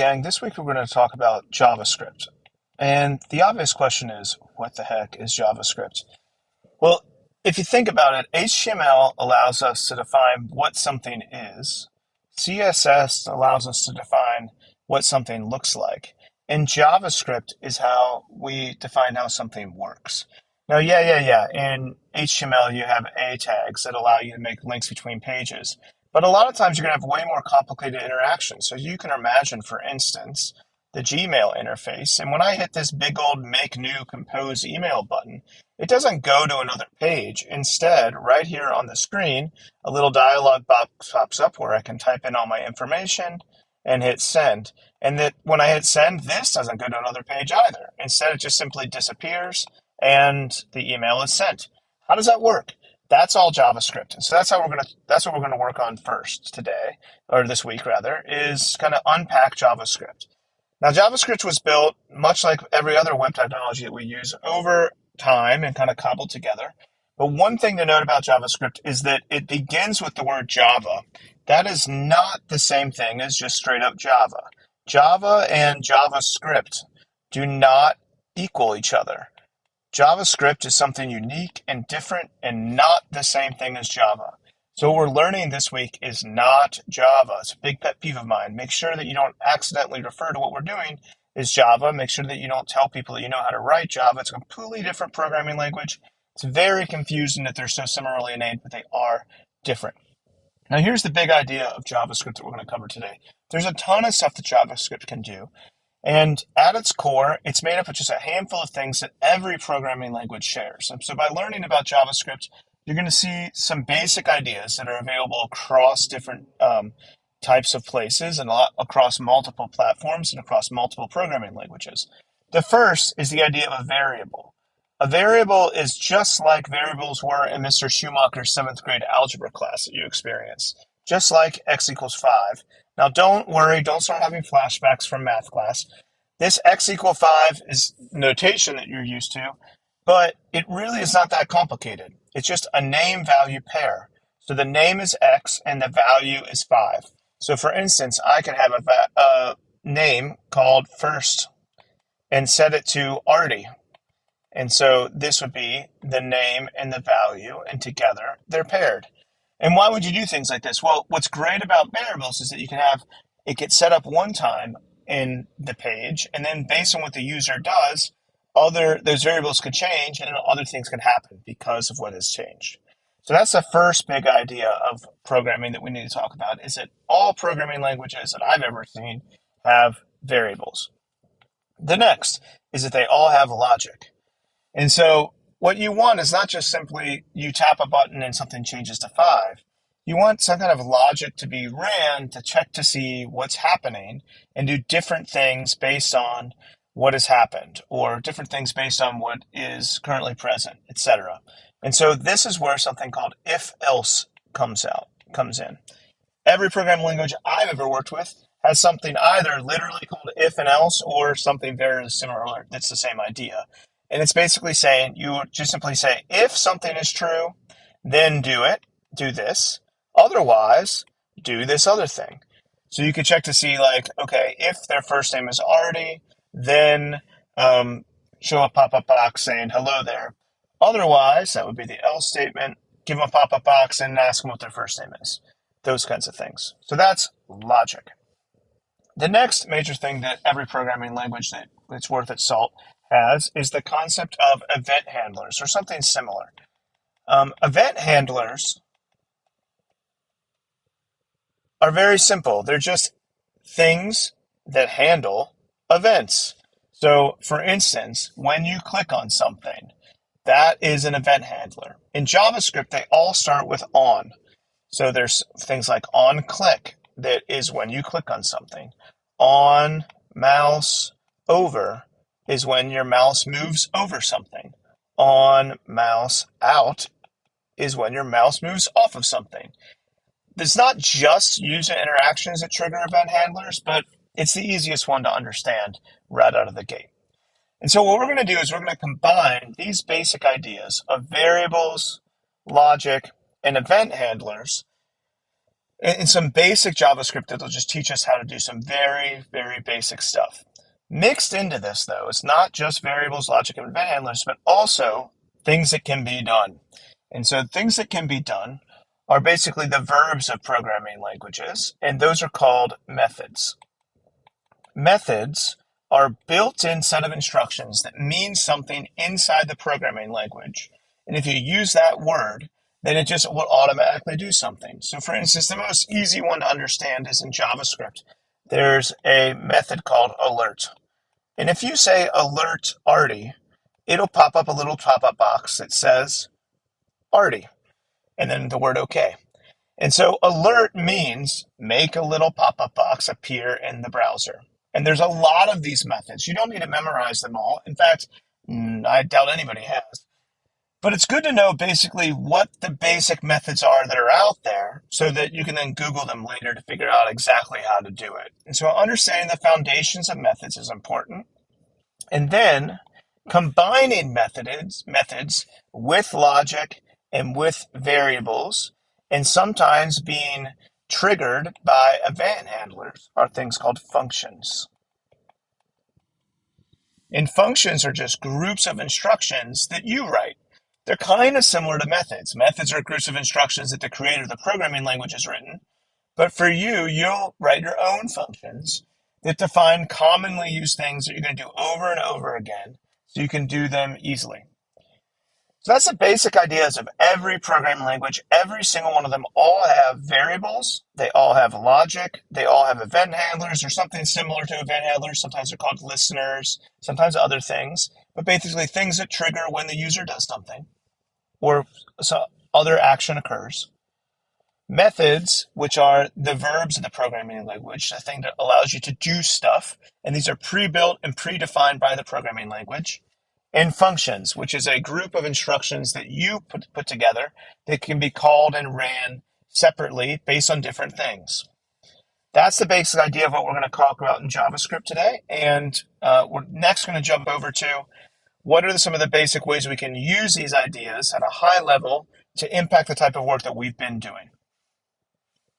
Gang, this week we're going to talk about JavaScript. And the obvious question is, what the heck is JavaScript? Well, if you think about it, HTML allows us to define what something is. CSS allows us to define what something looks like. And JavaScript is how we define how something works. Now, in HTML, you have A tags that allow you to make links between pages. But a lot of times you're going to have way more complicated interactions. So you can imagine, for instance, the Gmail interface. And when I hit this big old make new compose email button, it doesn't go to another page. Instead, right here on the screen, a little dialog box pops up where I can type in all my information and hit send. And that when I hit send, this doesn't go to another page either. Instead, it just simply disappears and the email is sent. How does that work? That's all JavaScript. And so that's what we're gonna work on first today, or this week rather, is kind of unpack JavaScript. Now, JavaScript was built much like every other web technology that we use over time and kind of cobbled together. But one thing to note about JavaScript is that it begins with the word Java. That is not the same thing as just straight up Java. Java and JavaScript do not equal each other. JavaScript is something unique and different and not the same thing as Java. So what we're learning this week is not Java. It's a big pet peeve of mine. Make sure that you don't accidentally refer to what we're doing as Java. Make sure that you don't tell people that you know how to write Java. It's a completely different programming language. It's very confusing that they're so similarly named, but they are different. Now here's the big idea of JavaScript that we're going to cover today. There's a ton of stuff that JavaScript can do. And at its core, it's made up of just a handful of things that every programming language shares. And so by learning about JavaScript, you're going to see some basic ideas that are available across different types of places and across multiple platforms and across multiple programming languages. The first is the idea of a variable. A variable is just like variables were in Mr. Schumacher's 7th grade algebra class that you experienced, just like x equals 5. Now, don't worry, don't start having flashbacks from math class. This x equal 5 is notation that you're used to, but it really is not that complicated. It's just a name-value pair. So the name is x and the value is 5. So for instance, I can have a name called first and set it to Artie. And so this would be the name and the value, and together they're paired. And why would you do things like this? Well, what's great about variables is that you can have it get set up one time in the page, and then based on what the user does, those variables could change and other things can happen because of what has changed. So that's the first big idea of programming that we need to talk about, is that all programming languages that I've ever seen have variables. The next is that they all have logic. And so what you want is not just simply you tap a button and something changes to 5. You want some kind of logic to be ran to check to see what's happening and do different things based on what has happened, or different things based on what is currently present, etc. And so this is where something called if-else comes in. Every programming language I've ever worked with has something either literally called if and else, or something very similar that's the same idea. And it's basically saying, you just simply say, if something is true, then do this. Otherwise, do this other thing. So you could check to see, like, okay, if their first name is Artie, then show a pop-up box saying, hello there. Otherwise, that would be the else statement. Give them a pop-up box and ask them what their first name is. Those kinds of things. So that's logic. The next major thing that every programming language that's worth its salt has is the concept of event handlers, or something similar. Event handlers are very simple. They're just things that handle events. So for instance, when you click on something, that is an event handler. In JavaScript, they all start with on. So there's things like on click, that is when you click on something. On mouse over is when your mouse moves over something. On mouse out is when your mouse moves off of something. It's not just user interactions that trigger event handlers, but it's the easiest one to understand right out of the gate. And so what we're going to do is we're going to combine these basic ideas of variables, logic, and event handlers and some basic JavaScript that'll just teach us how to do some very, very basic stuff. Mixed into this, though, is not just variables, logic, and event handlers, but also things that can be done. And so things that can be done are basically the verbs of programming languages, and those are called methods. Methods are a built-in set of instructions that mean something inside the programming language. And if you use that word, then it just will automatically do something. So for instance, the most easy one to understand is in JavaScript. There's a method called alert. And if you say alert Artie, it'll pop up a little pop-up box that says Artie, and then the word OK. And so alert means make a little pop-up box appear in the browser. And there's a lot of these methods. You don't need to memorize them all. In fact, I doubt anybody has. But it's good to know basically what the basic methods are that are out there so that you can then Google them later to figure out exactly how to do it. And so understanding the foundations of methods is important. And then combining methods with logic and with variables, and sometimes being triggered by event handlers are things called functions. And functions are just groups of instructions that you write. They're kind of similar to methods. Methods are groups of instructions that the creator of the programming language has written. But for you, you'll write your own functions that define commonly used things that you're going to do over and over again so you can do them easily. So that's the basic ideas of every programming language. Every single one of them all have variables. They all have logic. They all have event handlers or something similar to event handlers. Sometimes they're called listeners, sometimes other things, but basically things that trigger when the user does something or some other action occurs. Methods, which are the verbs of the programming language, the thing that allows you to do stuff, and these are pre-built and predefined by the programming language. And functions, which is a group of instructions that you put together that can be called and ran separately based on different things. That's the basic idea of what we're going to talk about in JavaScript today. And we're next going to jump over to what are some of the basic ways we can use these ideas at a high level to impact the type of work that we've been doing.